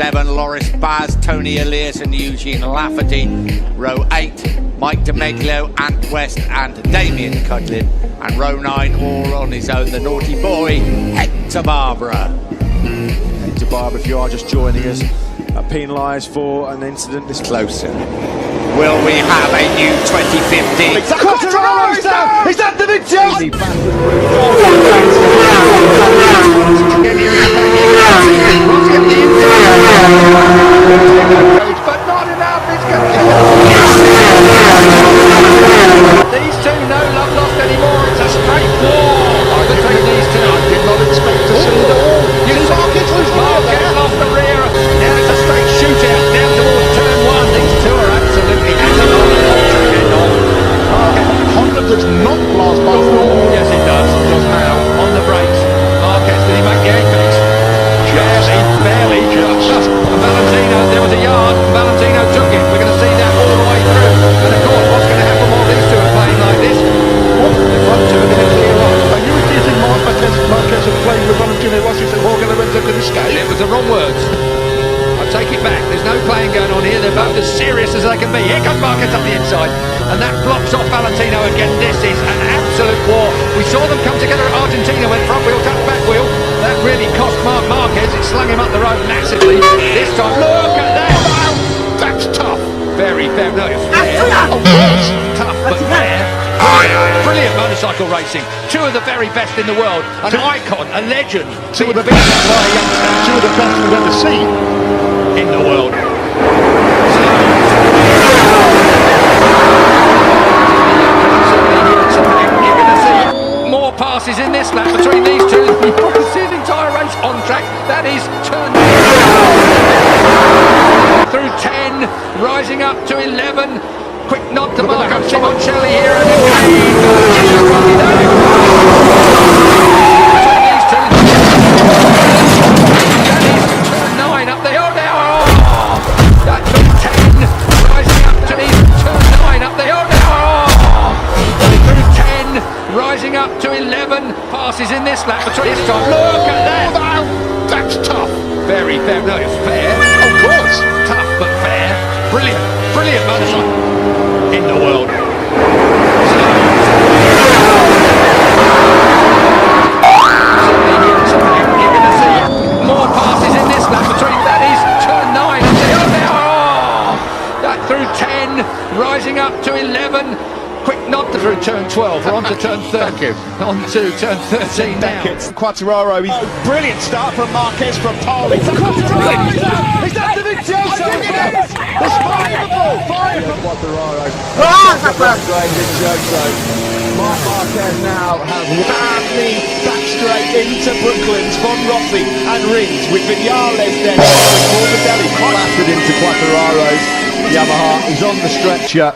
7, Loris Baz, Tony Elias and Eugene Lafferty. Row 8, Mike DeMeglio, Ant West and Damien Cudlin. And row 9, all on his own, the naughty boy, Hector Barbara. Hector Barbara, if you are just joining us, penalised for an incident this close. Will we have a new 2015? Is that the big Chelsea? But not enough, it's these two, no love lost anymore, it's a straight war between these two. I did not expect to see them all. You saw Marquez lost the rear, now it's a straight shootout down towards turn 1. These two are absolutely Honda does not blast past them. Yes, it does. Just now on the brakes. Marquez, did he make the apex? Barely just. Valentino, there was a yard. Valentino took it. We're going to see that all the way through. And of course, what's going to happen while these two are playing like this? The front two are going to clear off. Are you accusing Marquez of playing with Valentino Rossi so Jorge Lorenzo could escape? It was the wrong words. I take it back. There's no playing going on here. They're both as serious as they can be. Here comes Marquez up the inside. And that blocks off Valentino again. This is an absolute war. We saw them come together at Argentina when front wheel touched back wheel. That really cost Marc Marquez. It slung him up the road massively. This time, look at that! That's tough. Very fair. No, it's fair. Tough but fair. Brilliant motorcycle racing. Two of the very best in the world. An icon, a legend. Two of the best we've ever seen in the world. More passes in this lap between these two. You can see the entire race on track. That is turn through 10, rising up to 11. Quick nod to Marco Simoncelli here, and then between these two. That is turn 9 up the hill now. That took 10, rising up to these turn 9 up the hill now. Through 10, rising up to 11. Passes in this lap between this time. Look at that. That's tough. Very fair. No, it's fair. Of course. Tough but fair. Brilliant. Brilliant motorcycle in the world. You're going to see more passes in this lap between. That is turn 9. That through 10, rising up to 11. Quick nod through turn 12. We're on to turn 13. On to turn 13 now. Quartararo, brilliant start from Marquez from pole. Is that the big Chelsea? It's fireable! Quartararo. Marquez now has badly back straight into Brooklands from Rossi and Rins with Vinales then Morbidelli blasted into Quartararo's Yamaha. He's on the stretcher.